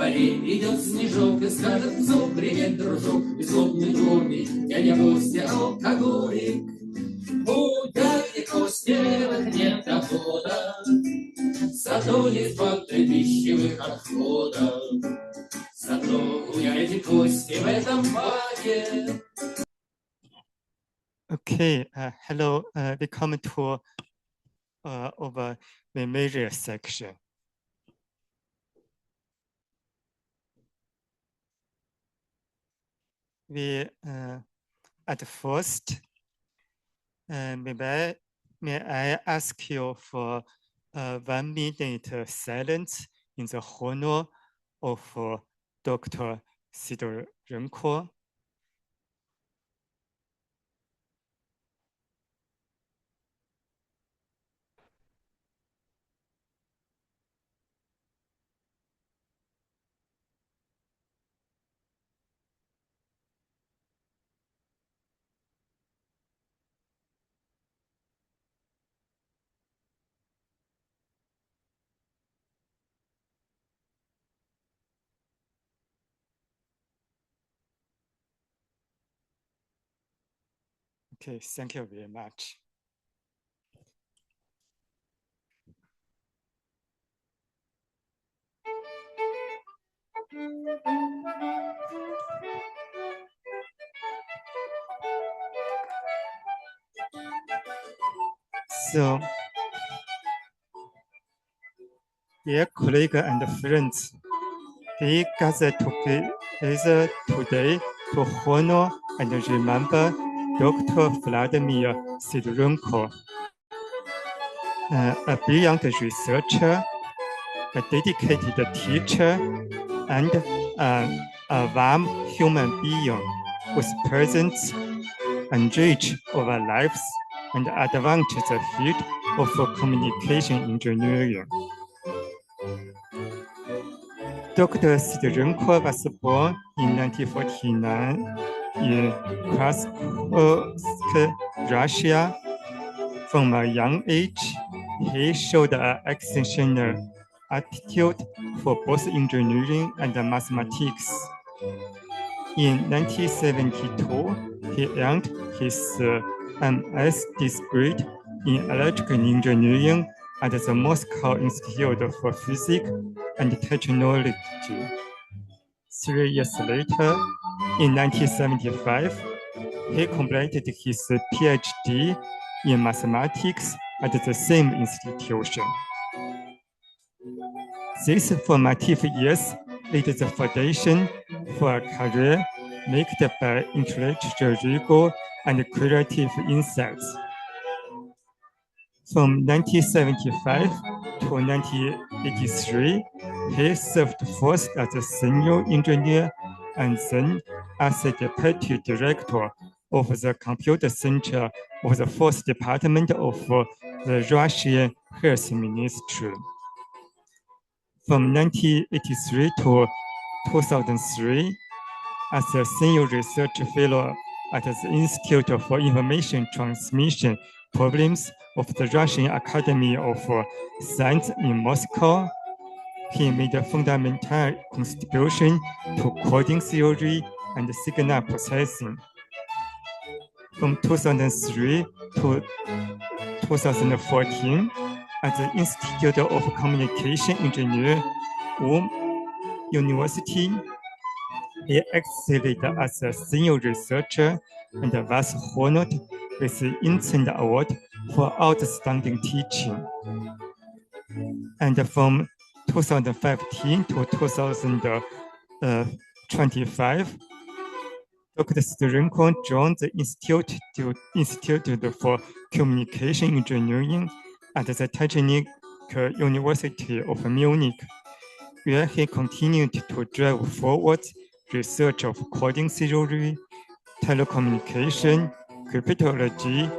дворе идет снежок и скажет псу: привет, дружок, и злобный дурный дядя Костя алкоголик. У дяди Кости нет дохода, зато есть факты пищевых отходов. Зато у дяди Кости в этом баке. Okay, hello, welcome to our memory section. We at first, may I ask you for 1 minute silence in the honor of Dr. Sidorenko. Okay, thank you very much. So, dear colleagues and friends, we gather together today to honor and remember Dr. Vladimir Sidorenko, a brilliant researcher, a dedicated teacher, and a warm human being whose presence enriched our lives and advanced the field of communication engineering. Dr. Sidorenko was born in 1949 in Kursk, Russia. From a young age, he showed an exceptional aptitude for both engineering and mathematics. In 1972, he earned his MS degree in electrical engineering at the Moscow Institute for Physics and Technology. 3 years later, in 1975, he completed his PhD in mathematics at the same institution. These formative years laid the foundation for a career marked by intellectual rigor and creative insights. From 1975 to 1983, he served first as a senior engineer and then as a deputy director of the computer center of the fourth department of the Russian Health Ministry. From 1983 to 2003, as a senior research fellow at the Institute for Information Transmission Problems of the Russian Academy of Science in Moscow, he made a fundamental contribution to coding theory and signal processing. From 2003 to 2014, at the Institute of Communication Engineering, Ulm University, he excelled as a senior researcher and was honored with the Instant Award for outstanding teaching. And from 2015 to 2025, Dr. Sidorenko joined the Institute for Communication Engineering at the Technical University of Munich, where he continued to drive forward research of coding theory, telecommunication, cryptology,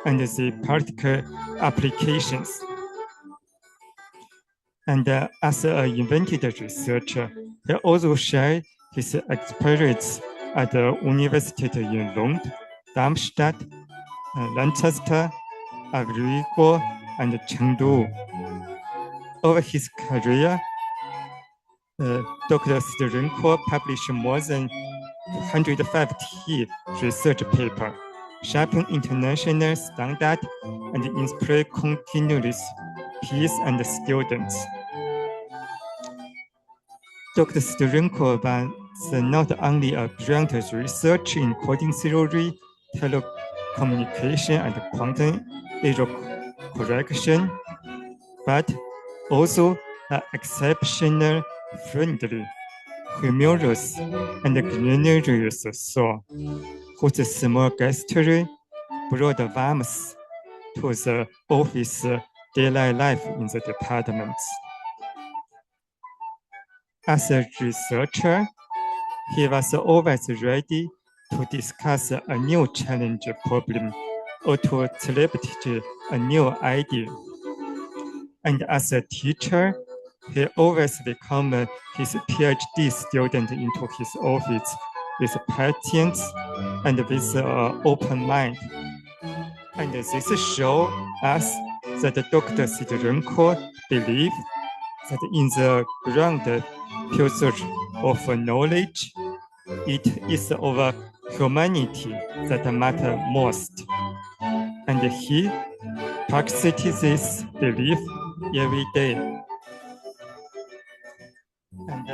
and the practical applications. And as an invented researcher, he also shared his experience at the universities in Lund, Darmstadt, Lancaster, Avrigo, and Chengdu. Over his career, Dr. Sidorenko published more than 150 research papers, shaping international standard and inspire continuous peace and students. Dr. Sidorenko was not only a brilliant researcher in coding theory, telecommunication, and quantum error correction, but also an exceptional, friendly, humorous, and generous soul, whose small gesture brought warmth to the office daily life in the department. As a researcher, he was always ready to discuss a new challenge problem or to celebrate a new idea. And as a teacher, he always welcomed his PhD student into his office with patience and with an open mind. And this shows us that Dr. Sidorenko believed that in the grand pursuit of knowledge, it is our humanity that matters most. And he practices this belief every day. And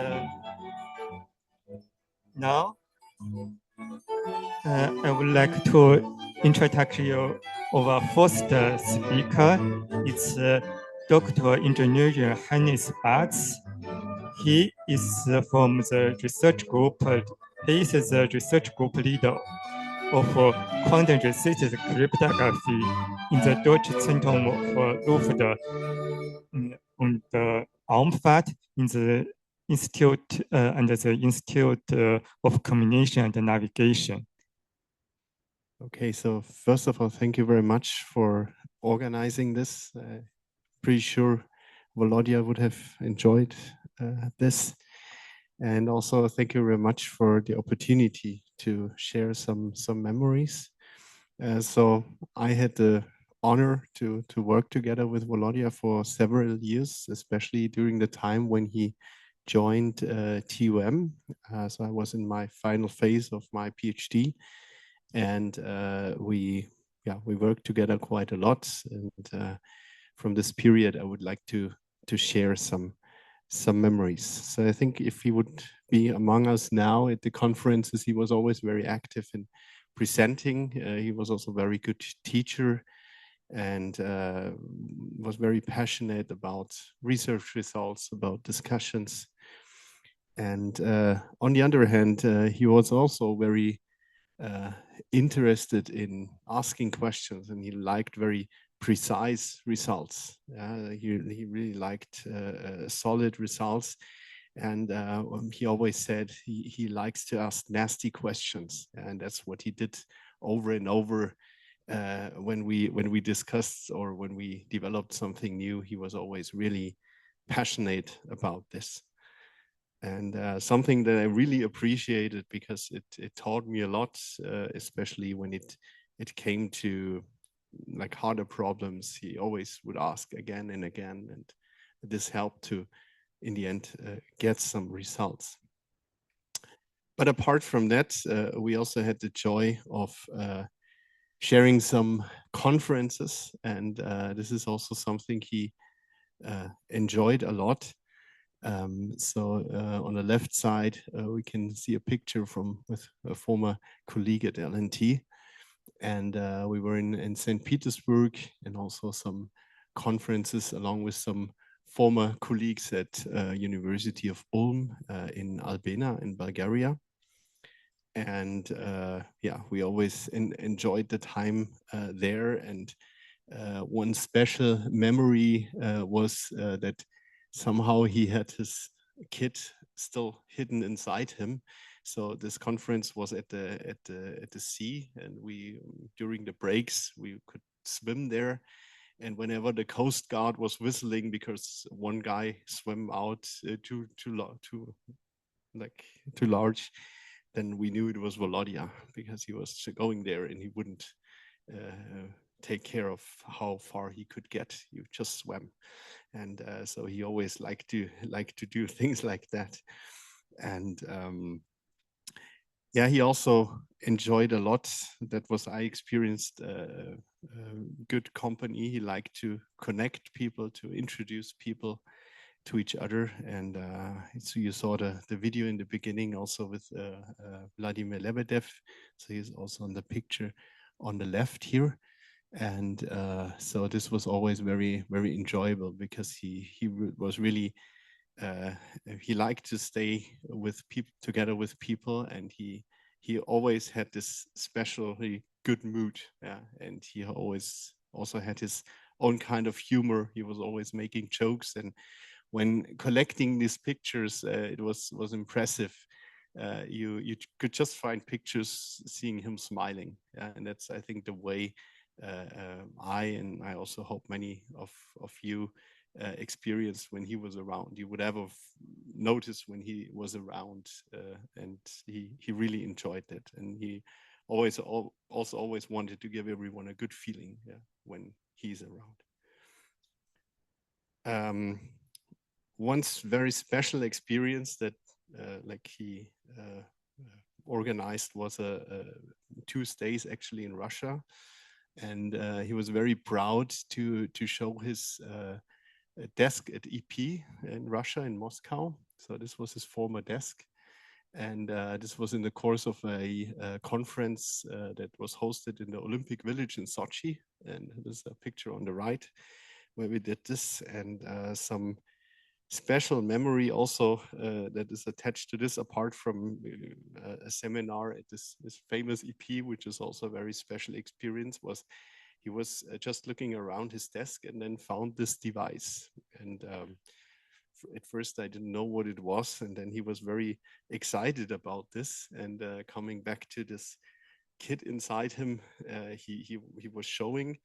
now, I would like to introduce you our first speaker. It's Dr. Engineer Hannes Batz. He is from the research group. He is the research group leader of quantum-resisted cryptography in the Deutsche Zentrum für Luft- und Raumfahrt in the Institute under the Institute of Communication and Navigation. Okay, so first of all, thank you very much for organizing this. Pretty sure Volodya would have enjoyed this. And also thank you very much for the opportunity to share some memories. So I had the honor to work together with Volodya for several years, especially during the time when he joined TUM. So I was in my final phase of my PhD, and we worked together quite a lot. And from this period, I would like to share some memories. So I think if he would be among us now at the conferences, he was always very active in presenting. He was also a very good teacher and was very passionate about research results, about discussions. And on the other hand, he was also very interested in asking questions, and he liked very precise results. He really liked solid results, and he always said he likes to ask nasty questions, and that's what he did over and over when we discussed or when we developed something new. He was always really passionate about this. And something that I really appreciated, because it taught me a lot, especially when it came to like harder problems. He always would ask again and again, and this helped to, in the end, get some results. But apart from that, we also had the joy of sharing some conferences, and this is also something he enjoyed a lot. So on the left side, we can see a picture with a former colleague at LNT. And we were in St. Petersburg, and also some conferences along with some former colleagues at University of Ulm in Albena in Bulgaria. And we always enjoyed the time there. And one special memory was that somehow he had his kid still hidden inside him. So this conference was at the sea, and we, during the breaks, we could swim there. And whenever the Coast Guard was whistling because one guy swam out too large, then we knew it was Volodya, because he was going there and he wouldn't take care of how far he could get. You just swam, and so he always liked to do things like that. And yeah, he also enjoyed a lot. That was I experienced good company. He liked to connect people, to introduce people to each other. And so you saw the video in the beginning also with Vladimir Lebedev. So he's also on the picture on the left here. And so this was always very, very enjoyable because he was really, he liked to stay with people, together with people, and he always had this especially good mood. Yeah, and he always also had his own kind of humor. He was always making jokes, and when collecting these pictures, it was impressive. You could just find pictures seeing him smiling, and that's, I think, the way I also hope many of you experienced when he was around. You would have noticed when he was around, and he really enjoyed it, and he also always wanted to give everyone a good feeling, yeah, when he's around. Once very special experience that like he organized was 2 stays actually in Russia, and he was very proud to show his desk at EP in Russia, in Moscow. So this was his former desk, and this was in the course of a conference that was hosted in the Olympic Village in Sochi, and there's a picture on the right where we did this, and some special memory also that is attached to this, apart from a seminar at this famous EP, which is also a very special experience, was he was just looking around his desk and then found this device. And at first I didn't know what it was, and then he was very excited about this. And coming back to this kid inside him, he was showing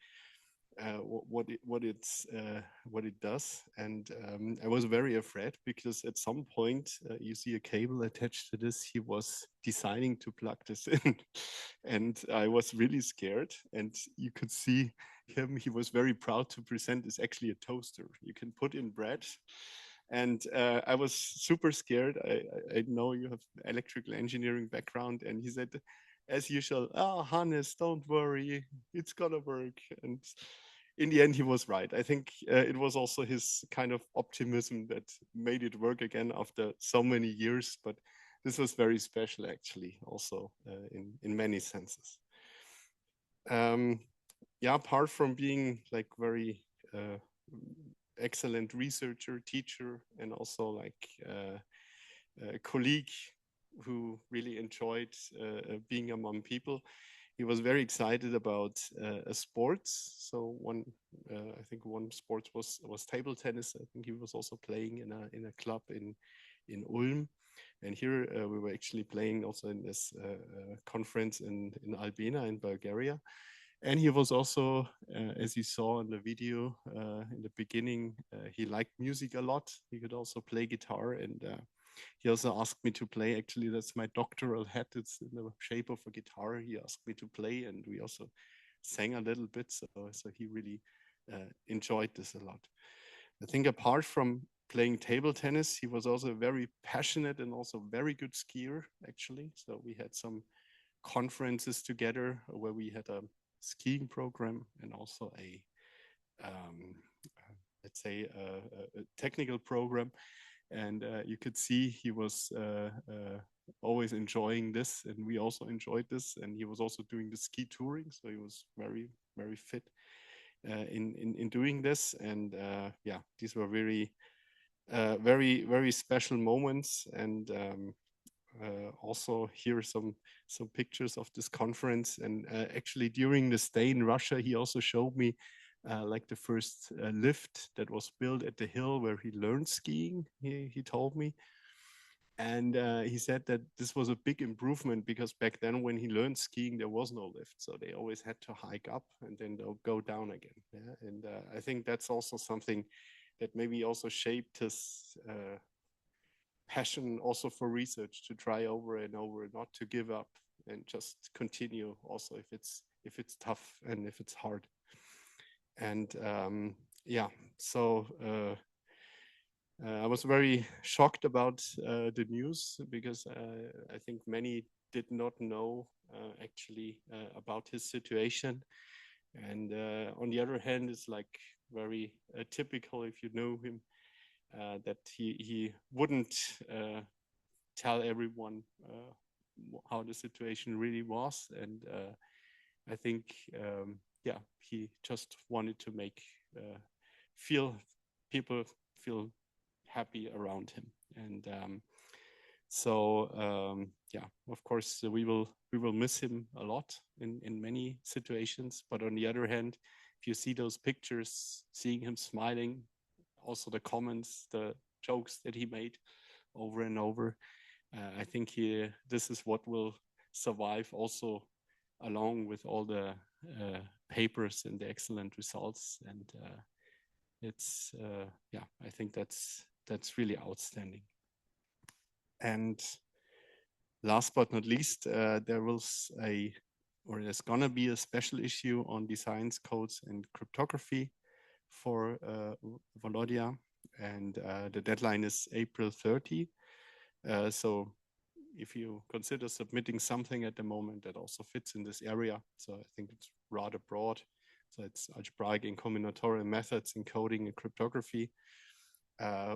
what it does, and I was very afraid because at some point you see a cable attached to this. He was deciding to plug this in, and I was really scared. And you could see him; he was very proud to present. It's actually a toaster. You can put in bread. And I was super scared. I know you have electrical engineering background, and he said, as usual, Hannes, don't worry, it's gonna work. And in the end, he was right. I think it was also his kind of optimism that made it work again after so many years. But this was very special, actually, also in many senses. Yeah, apart from being like very excellent researcher, teacher, and also like a colleague who really enjoyed being among people, he was very excited about sports. So I think one sport was table tennis. I think he was also playing in a club in Ulm. And here we were actually playing also in this conference in Albina in Bulgaria. And he was also, as you saw in the video in the beginning, he liked music a lot. He could also play guitar, and he also asked me to play. Actually, that's my doctoral hat. It's in the shape of a guitar. He asked me to play, and we also sang a little bit. So he really enjoyed this a lot. I think apart from playing table tennis, he was also very passionate and also very good skier, actually. So we had some conferences together where we had a skiing program and also a let's say a technical program, and you could see he was always enjoying this, and we also enjoyed this, and he was also doing the ski touring, so he was very, very fit in doing this. And yeah, these were very very special moments. And also here some pictures of this conference. And actually during the stay in Russia, he also showed me like the first lift that was built at the hill where he learned skiing, he told me. And he said that this was a big improvement because back then when he learned skiing, there was no lift. So they always had to hike up and then they'll go down again. Yeah? And I think that's also something that maybe also shaped his passion also for research, to try over and over, not to give up and just continue also if it's tough and if it's hard. And yeah, so I was very shocked about the news because I think many did not know actually about his situation. And on the other hand, it's like very typical if you know him that he wouldn't tell everyone how the situation really was. And I think, yeah, he just wanted to make people feel happy around him. And so yeah, of course we will miss him a lot in many situations. But on the other hand, if you see those pictures, seeing him smiling, also the comments, the jokes that he made over and over, I think this is what will survive also along with all the papers and the excellent results. And it's yeah, I think that's really outstanding. And last but not least, there's gonna be a special issue on designs, codes, and cryptography for Volodya, and the deadline is April 30. So if you consider submitting something at the moment that also fits in this area, so I think it's rather broad. So it's algebraic and combinatorial methods in coding and cryptography.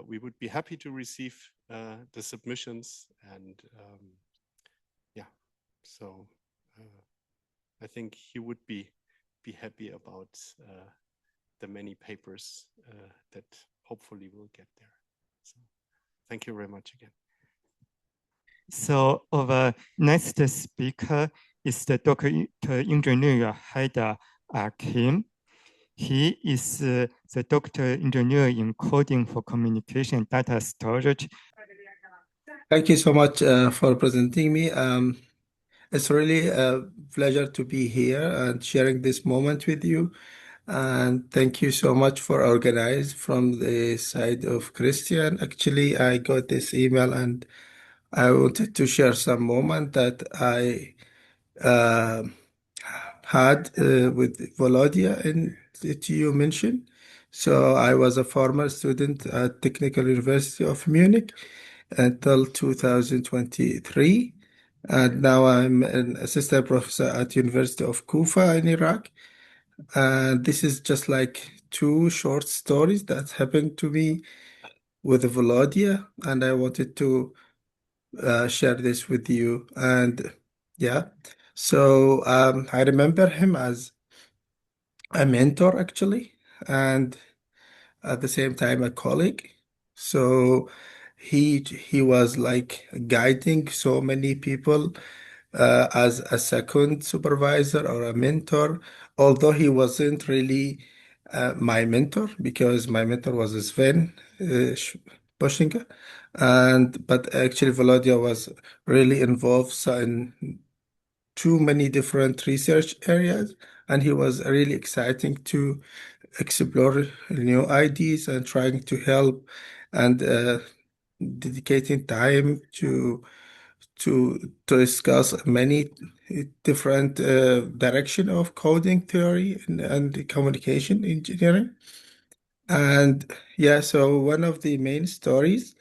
We would be happy to receive the submissions, and yeah, so I think he would be happy about the many papers that hopefully will get there. So thank you very much again. So our next speaker is the doctor engineer Haida Kim. He is the doctor engineer in coding for communication data storage. Thank you so much for presenting me. It's really a pleasure to be here and sharing this moment with you. And thank you so much for organizing from the side of Christian. Actually, I got this email and I wanted to share some moment that I had with Volodya that you mentioned. So I was a former student at Technical University of Munich until 2023. And now I'm an assistant professor at University of Kufa in Iraq. And this is just like two short stories that happened to me with Volodya, and I wanted to share this with you. And yeah, so I remember him as a mentor actually, and at the same time a colleague. So he was like guiding so many people as a second supervisor or a mentor, although he wasn't really my mentor because my mentor was Sven Boschinger. And but actually Volodya was really involved in too many different research areas, and he was really exciting to explore new ideas and trying to help and dedicating time to discuss many different direction of coding theory and communication engineering. And yeah, so one of the main stories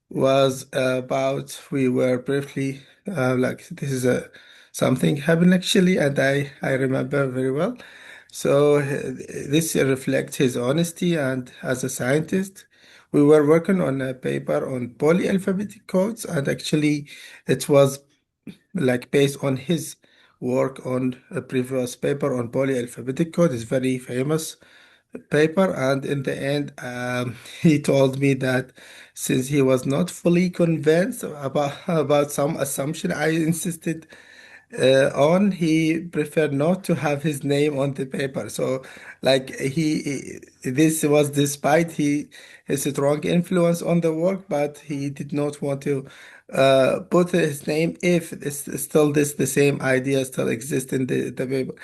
was about we were briefly like this is a something happened actually, and I remember very well. So this reflects his honesty, and as a scientist, we were working on a paper on polyalphabetic codes, and actually it was like based on his work on a previous paper on polyalphabetic code. Is very famous paper, and in the end he told me that since he was not fully convinced about some assumption I insisted on, he preferred not to have his name on the paper. So like this was despite his strong influence on the work, but he did not want to put his name if it's still the same idea still exists in the paper.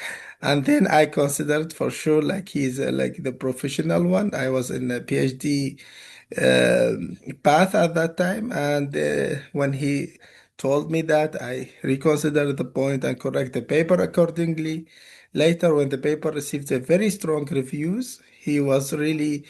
And then I considered for sure like he's like the professional one. I was in a PhD path at that time, and when he told me that, I reconsidered the point and correct the paper accordingly. later, when the paper received a very strong reviews, he was really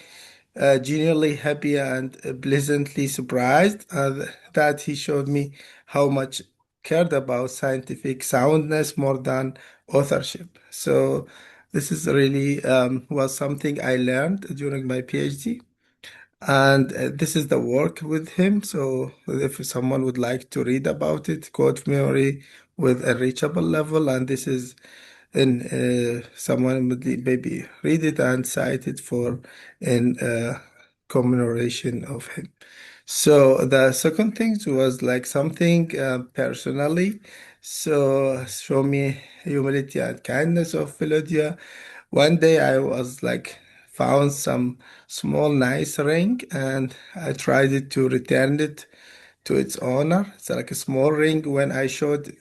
genuinely happy and pleasantly surprised that he showed me how much cared about scientific soundness more than authorship. So this is really was something I learned during my PhD. And this is the work with him. So if someone would like to read about it, code memory with a reachable level, and this is in someone would maybe read it and cite it for in commemoration of him. So the second thing was like something personally. So show me humility and kindness of Volodya. One day I was like found some small nice ring and I tried it to return it to its owner. It's like a small ring. When I showed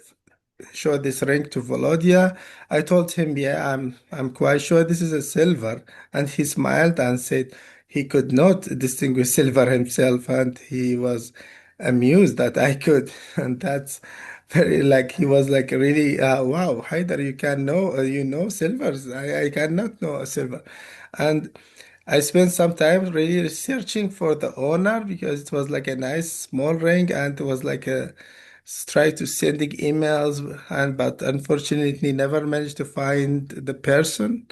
this ring to Volodya, I told him, "Yeah, I'm quite sure this is a silver." And he smiled and said he could not distinguish silver himself, and he was amused that I could. And that's very like he was like really wow, Haider, you can know you know silvers. I cannot know a silver, and I spent some time really researching for the owner because it was like a nice small ring and it was like a try to sending emails and but unfortunately never managed to find the person,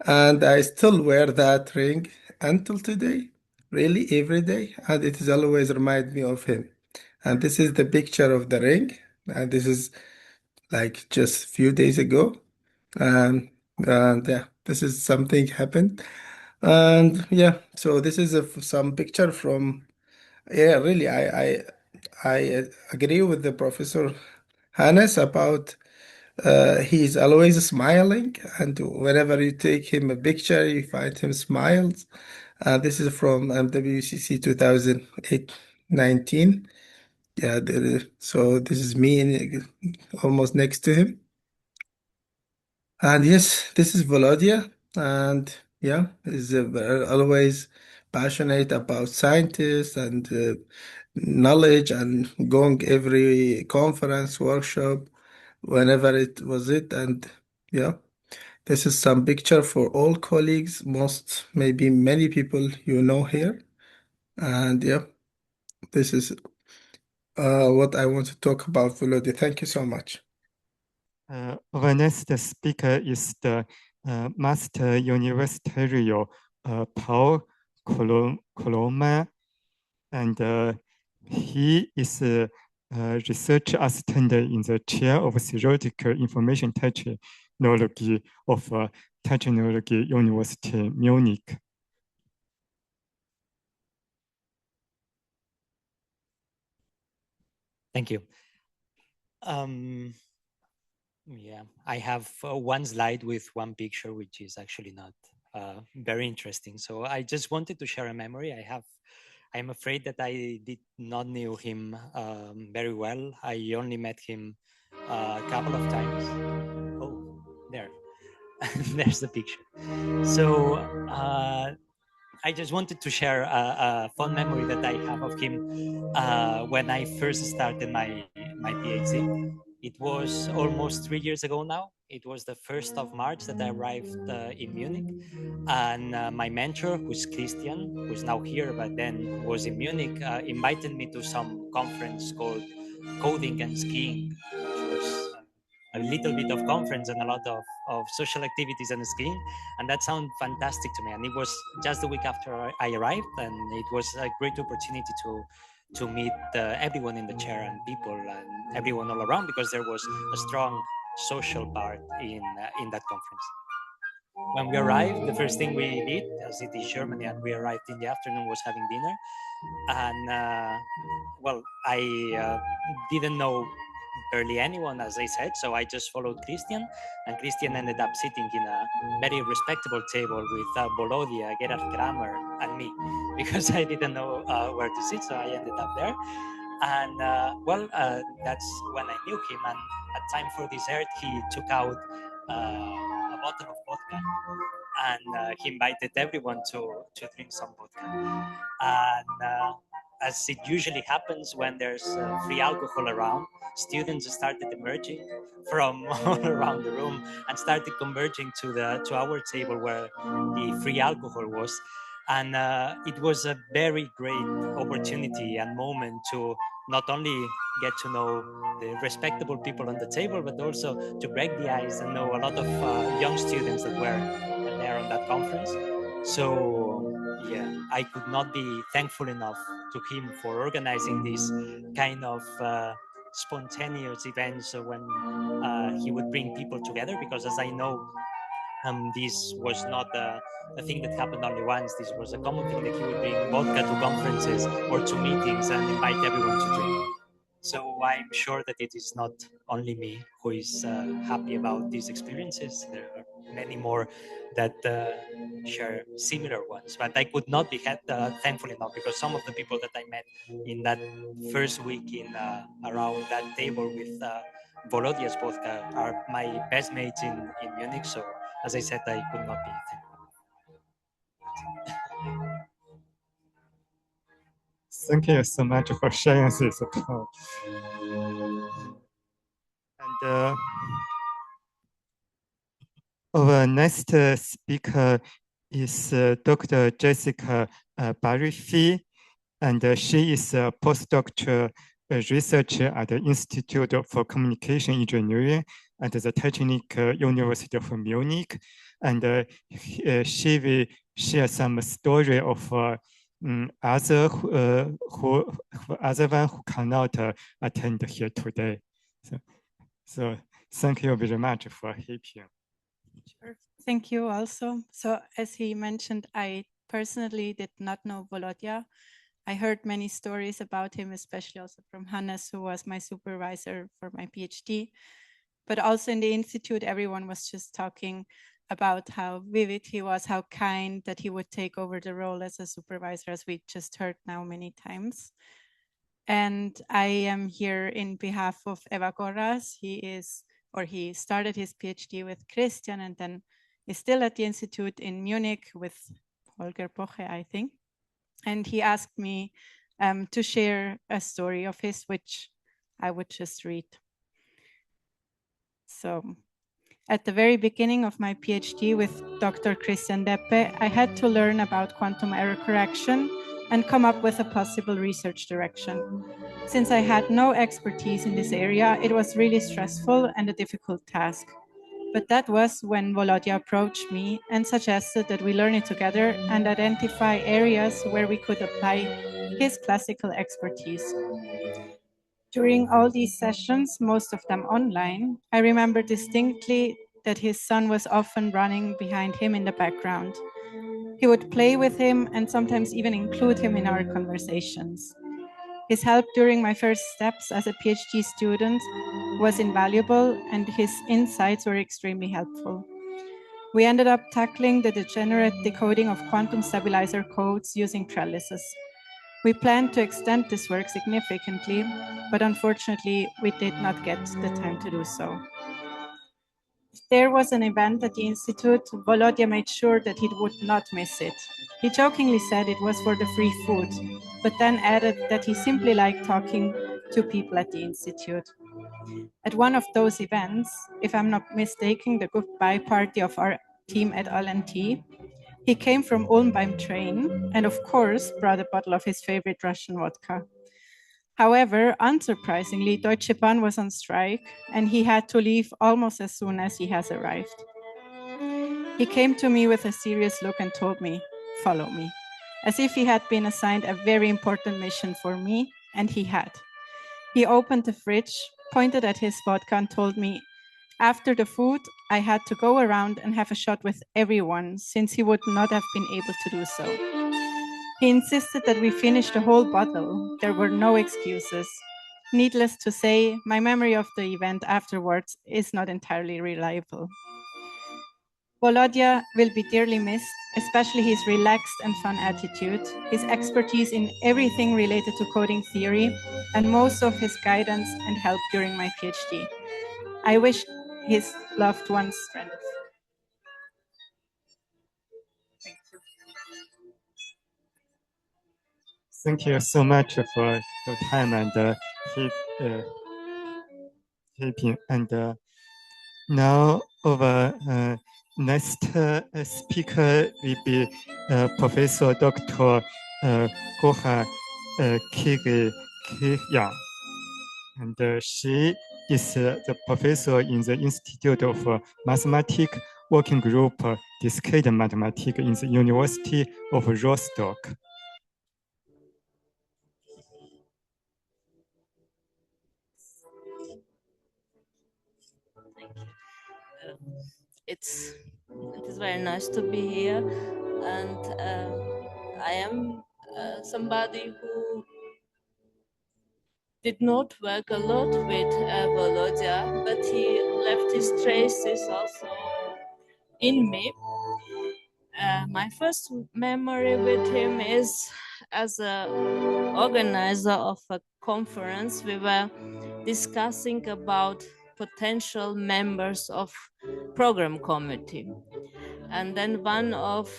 and I still wear that ring until today, really every day, and it is always remind me of him. And this is the picture of the ring, and this is like just a few days ago, and yeah, this is something happened. And yeah, so this is some picture from, yeah, really, I agree with the Professor Hannes about he's always smiling, and whenever you take him a picture, you find him smiles. This is from WCC 2019. Yeah, so this is me almost next to him. And yes, this is Volodya, and yeah, is always passionate about scientists and knowledge and going every conference, workshop, whenever it was it. And yeah, this is some picture for all colleagues, most maybe many people you know here. And yeah, this is what I want to talk about, Volodya. Thank you so much. Our next speaker is the Master Universitario Paul Coloma, and he is a research assistant in the chair of theoretical information technology of Technology University Munich. Thank you. Yeah, I have one slide with one picture, which is actually not very interesting. So I just wanted to share a memory I have. I'm afraid that I did not knew him very well. I only met him a couple of times. Oh, there, there's the picture. So I just wanted to share a fun memory that I have of him when I first started my PhD. It was almost 3 years ago now. It was the 1st of March that I arrived in Munich. And my mentor, who's Christian, who's now here, but then was in Munich, invited me to some conference called Coding and Skiing, which was a little bit of conference and a lot of social activities and skiing. And that sounded fantastic to me. And it was just the week after I arrived, and it was a great opportunity to meet everyone in the chair and people and everyone all around, because there was a strong social part in that conference. When we arrived, the first thing we did, as it is Germany, and we arrived in the afternoon, was having dinner. And well, I didn't know barely anyone, as I said, so I just followed Christian, and Christian ended up sitting in a very respectable table with Volodya, Gerhard Kramer, and me, because I didn't know where to sit, so I ended up there. And that's when I knew him. And at time for dessert, he took out a bottle of vodka, and he invited everyone to drink some vodka. And as it usually happens when there's free alcohol around, students started emerging from all around the room and started converging to our table where the free alcohol was. And it was a very great opportunity and moment to not only get to know the respectable people on the table, but also to break the ice and know a lot of young students that were there on that conference. So yeah, I could not be thankful enough to him for organizing this kind of spontaneous events when he would bring people together, because as I know, this was not a thing that happened only once. This was a common thing that he would bring vodka to conferences or to meetings and invite everyone to drink. So I'm sure that it is not only me who is happy about these experiences. There are many more that share similar ones, but I could not be thankful enough, because some of the people that I met in that first week in around that table with Volodya's vodka are my best mates in Munich. So as I said, I could not be thankful. Thank you so much for sharing this talk. And our next speaker is Dr. Jessica Barifi, and she is a postdoctoral researcher at the Institute for Communication Engineering at the Technical University of Munich. And she will share some story of other one who cannot attend here today. So thank you very much for helping. Sure. Thank you also. So as he mentioned, I personally did not know Volodya. I heard many stories about him, especially also from Hannes, who was my supervisor for my PhD. But also in the Institute, everyone was just talking about how vivid he was, how kind, that he would take over the role as a supervisor, as we just heard now many times. And I am here in behalf of Eva Gorras. He started his PhD with Christian and then is still at the Institute in Munich with Holger Poche, I think. And he asked me to share a story of his, which I would just read. So at the very beginning of my PhD with Dr. Christian Deppe, I had to learn about quantum error correction and come up with a possible research direction. Since I had no expertise in this area, it was really stressful and a difficult task. But that was when Volodya approached me and suggested that we learn it together and identify areas where we could apply his classical expertise. During all these sessions, most of them online, I remember distinctly that his son was often running behind him in the background. He would play with him and sometimes even include him in our conversations. His help during my first steps as a PhD student was invaluable, and his insights were extremely helpful. We ended up tackling the degenerate decoding of quantum stabilizer codes using trellises. We planned to extend this work significantly, but unfortunately, we did not get the time to do so. There was an event at the Institute. Volodya made sure that he would not miss it. He jokingly said it was for the free food, but then added that he simply liked talking to people at the Institute. At one of those events, if I'm not mistaken, the goodbye party of our team at LNT, he came from Ulm by train and of course brought a bottle of his favorite Russian vodka. However, unsurprisingly, Deutsche Bahn was on strike and he had to leave almost as soon as he has arrived. He came to me with a serious look and told me, "Follow me," as if he had been assigned a very important mission for me, and he had. He opened the fridge, pointed at his vodka and told me, after the food, I had to go around and have a shot with everyone, since he would not have been able to do so. He insisted that we finish the whole bottle. There were no excuses. Needless to say, my memory of the event afterwards is not entirely reliable. Volodya will be dearly missed, especially his relaxed and fun attitude, his expertise in everything related to coding theory, and most of his guidance and help during my PhD. I wish his loved ones strength. Thank you so much for your time and keeping. And now our next speaker will be Professor Dr. Goha Kigyan. And she is the professor in the Institute of Mathematics Working Group Discrete Mathematics in the University of Rostock. It is very nice to be here, and I am somebody who did not work a lot with Volodya, but he left his traces also in me. My first memory with him is as an organizer of a conference. We were discussing about potential members of program committee. And then one of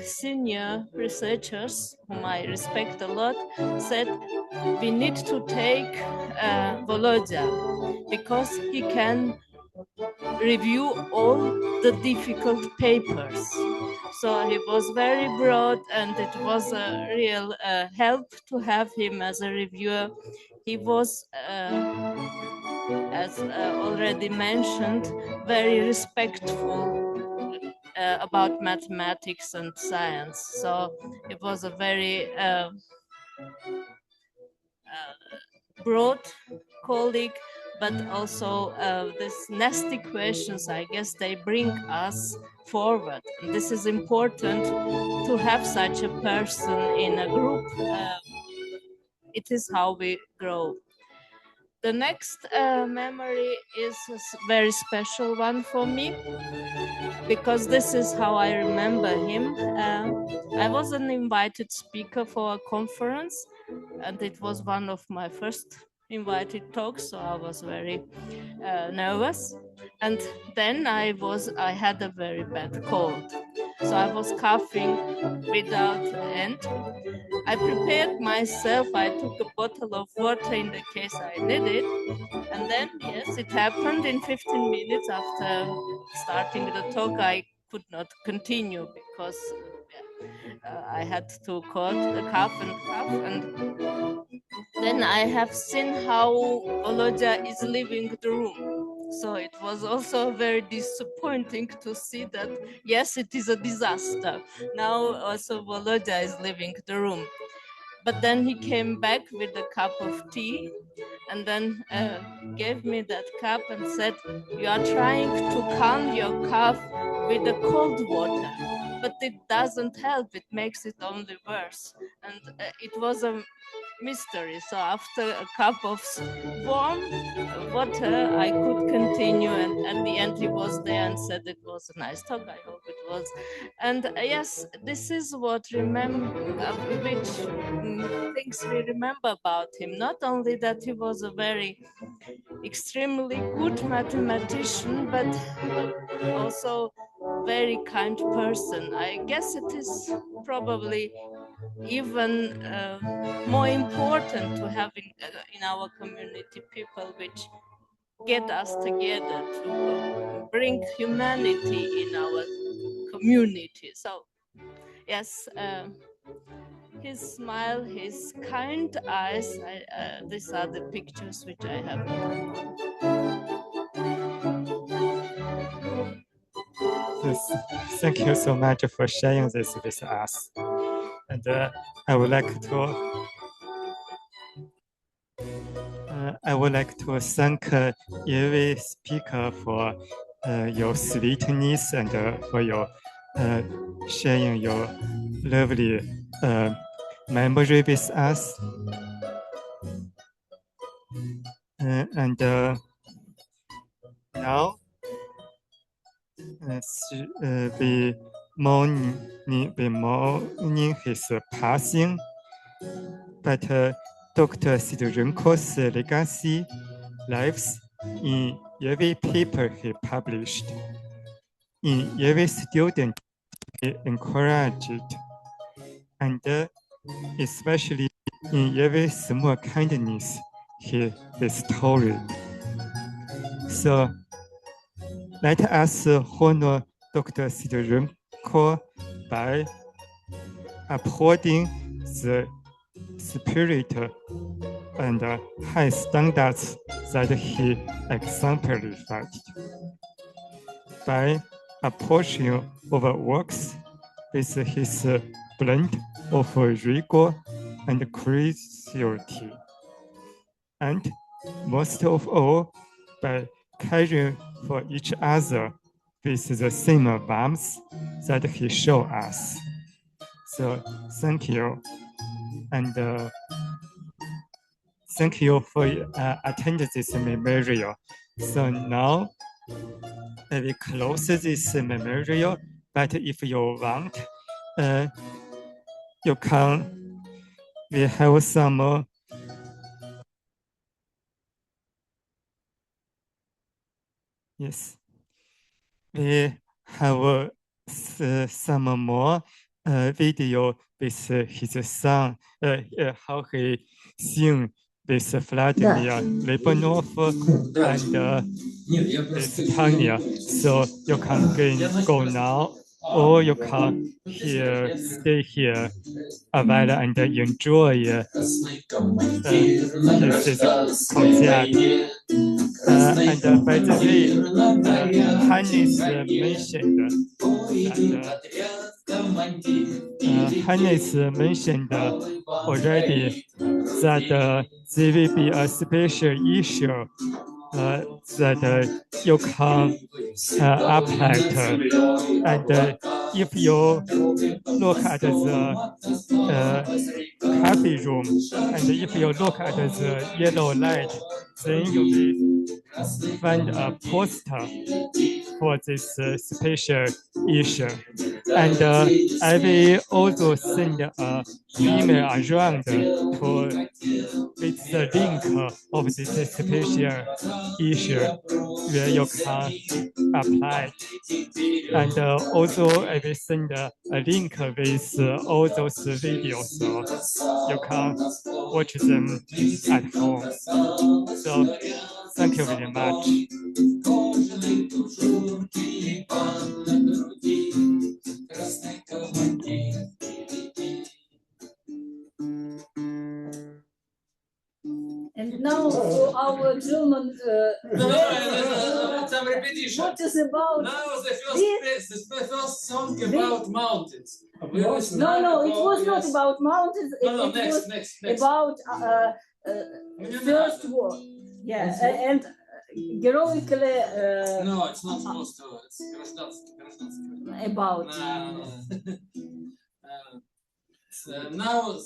senior researchers, whom I respect a lot, said, we need to take Volodya because he can review all the difficult papers. So he was very broad, and it was a real help to have him as a reviewer. He was, as already mentioned, very respectful about mathematics and science. So it was a very broad colleague, but also these nasty questions, I guess they bring us forward. And this is important to have such a person in a group. It is how we grow. The next memory is a very special one for me, because this is how I remember him. I was an invited speaker for a conference, and it was one of my first invited talks, so I was very nervous. And then I had a very bad cold, so I was coughing without end. I prepared myself. I took a bottle of water in the case I need it. And then, yes, it happened in 15 minutes after starting the talk. I could not continue because I had to cough and cough. And then I have seen how Volodya is leaving the room. So it was also very disappointing to see that, yes, it is a disaster. Now also Volodya is leaving the room. But then he came back with a cup of tea and then gave me that cup and said, you are trying to calm your cough with the cold water, but it doesn't help, it makes it only worse. And it was a mystery. So after a cup of warm water, I could continue, and at the end he was there and said it was a nice talk. I hope it was. And yes, this is what which things we remember about him. Not only that he was a very extremely good mathematician, but also very kind person. I guess it is probably even more important to have in our community people which get us together to bring humanity in our community. So yes, his smile, his kind eyes, these are the pictures which I have. Yes, thank you so much for sharing this with us. And I would like to thank every speaker for your sweetness and for your sharing your lovely memory with us. And now we mourning his passing, but Dr. Sidorenko's legacy lives in every paper he published, in every student he encouraged, and especially in every small kindness he bestowed. So let us honor Dr. Sidorenko by upholding the spirit and high standards that he exemplified. By approaching our works with his blend of rigor and curiosity, and most of all, by caring for each other with the same warmth that he showed us. So thank you, and thank you for attending this memorial. So now I will close this memorial, but if you want, you can, we have some yes, we have some more video with his son, how he sing with Vladimir Lebanov and with Tanya. So you can go now, or you can stay here a while and enjoy his concert. And by the way, Hannes mentioned already that there will be a special issue that you can apply to. And if you look at the coffee room, and if you look at the yellow light, then you will find a poster for this special issue. And I will also send an email around to with the link of this special issue where you can apply. And also I will send a link with all those videos, so you can watch them at home. So thank you very much. And now for our German. Some repetition. What is about? Now the first song about mountains. No, it was not about mountains. Next. About first war. Yeah, and heroically. No, it's not supposed to. It's гражданский. About. Now,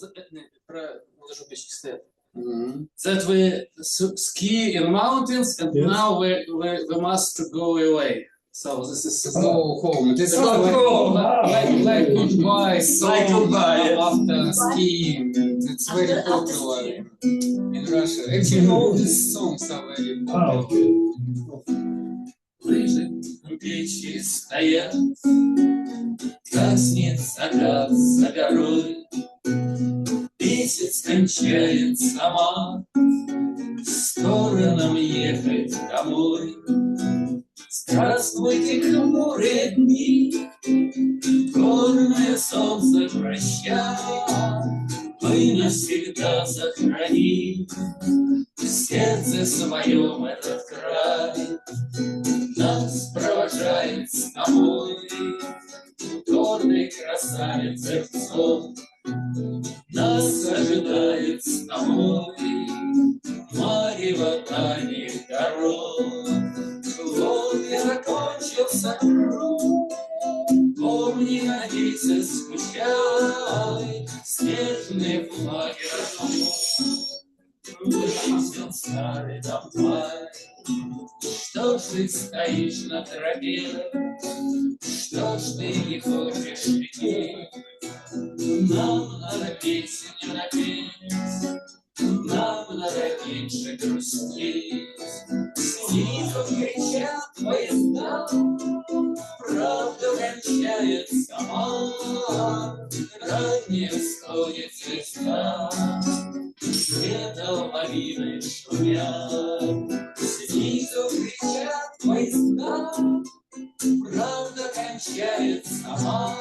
that we ski in mountains, and now we must go away. So this is go home. This is like goodbye. Like goodbye after skiing, and it's very popular in Russia. Actually, all these songs are very popular. Лыжи у печи стоят, гаснет закат за горой, месяц кончает сама, сторонам ехать домой. Здравствуйте, хмурые дни, горное солнце, прощай, мы навсегда сохраним в сердце своем этот край. Нас провожает с тобой гордый красавец Зерцов. Нас ожидает с тобой марево дальних дорог. Вот и закончился круг, помни, надейся, скучай, снежные флаги рождут. Высился старый трамвай. Что ж ты стоишь на тропе? Что ж ты не хочешь идти? Нам надо песню напеть, нам надо меньше грустить. Снизу кричат поезда, правду кончает сама. Ранее сходит снизу кричат поезда, правда кончается сама,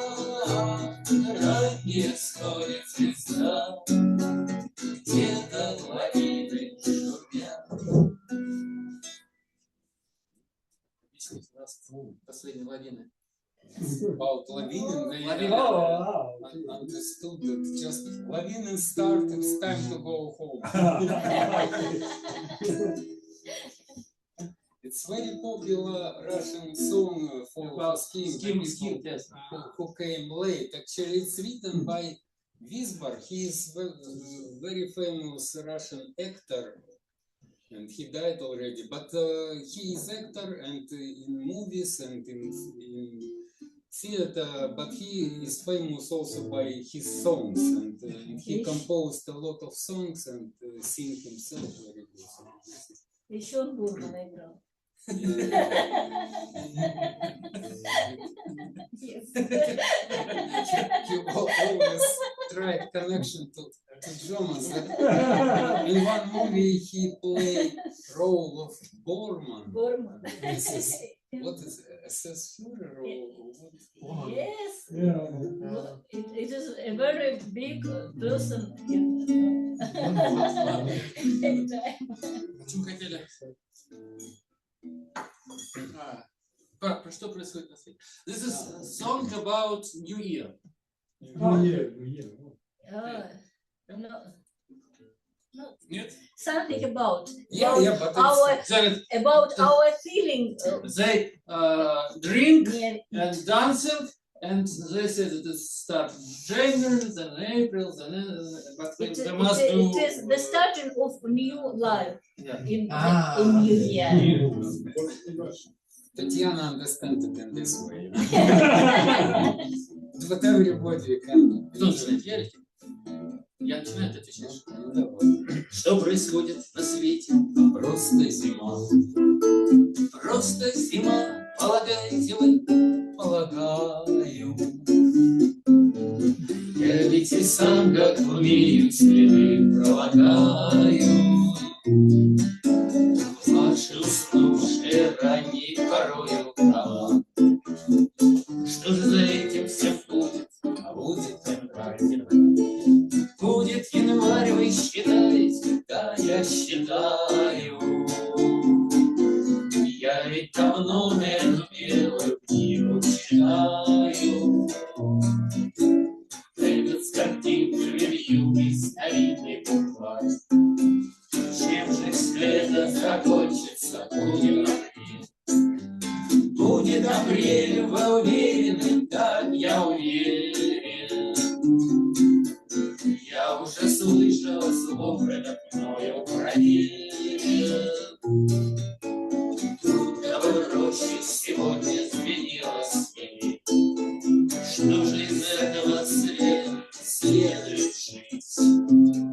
ранее сходит звезда, где-то лавины шумят. Последней лавины. About lawinen, they understood that just lawinen start, it's time to go home. It's very popular Russian song for skiing yes. who came late. Actually, it's written by Wisbar. He is a very famous Russian actor, and he died already. But he is actor and in movies and in theater. But he is famous also by his songs, and he composed a lot of songs and sing himself very good. Еще он Бурмана наиграл. You always tried connection to Germans. In one movie, he played role of Bormann. Bormann. What is SS Führer or what? Yes. Yeah. It is a very big person. Почему хотели? Про что происходит на свете? This is a song about New Year. New Year. No. Нет? Something about but about our feeling. They drink Yeah. and dancing, and they say that it starts January, then April, but they must do. It is the starting of new life Yeah. in New Year. Tatiana understands it in this way. But everybody can. Кто начинает? Верите? Я начинаю, ты отвечаешь. Что происходит на свете? Просто зима. Просто зима, полагаете вы? Полагаю. Я ведь и сам, как умею, следы пролагаю. Ваши уснувшие ранней порою права. Что же за этим всем будет? А будет январь. Будет январь, вы считаете? Да, я считаю. Я ведь давно эту белую книгу читаю. Этот с картинками ревью и старинный буржуа. Чем же лето закончится? Будет апрель. Будет апрель, вы уверены? Да, я уверен. Я уже слышал слух, это мною проверен. Трудного проще сегодня сменилось мне. Что же из этого следует жить?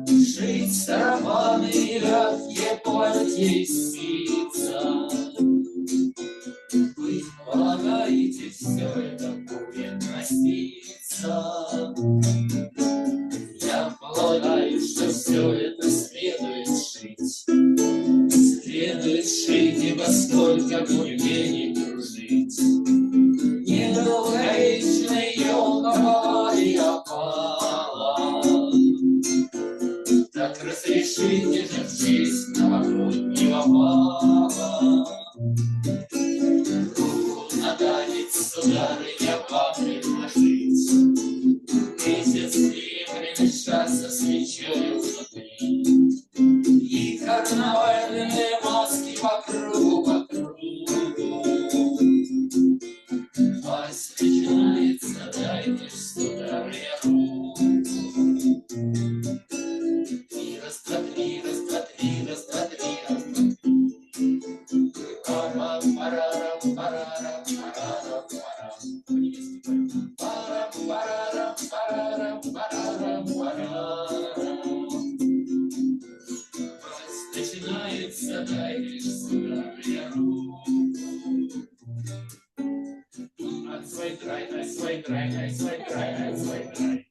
Жить сарафаны и легкие платья и сица. Вы полагаете, все это будет носиться? Я полагаю, что все это следует шить. Следует шить, ибо сколько будет денег кружить. Недолговечная елка была и опала. Так разрешите же в честь новогоднего бала. Руку надавить, сударыня, вам предложить. Месяц примешаться со свечой внутри. И карнавальные маски по кругу. Вальс начинается, дайте, сударыня, руку. Три, раз, два, три, раз, два, три, раз, два, три, раз, два, три. Парам, парарам, парарам, парарам, парам. По-немецки говорю. Парам, парарам, парарам, парарам, парарам. Вальс начинается, дайте, сударыня, руку. Ein, zwei, drei, ein, zwei, drei, ein, zwei, drei, ein, zwei, drei.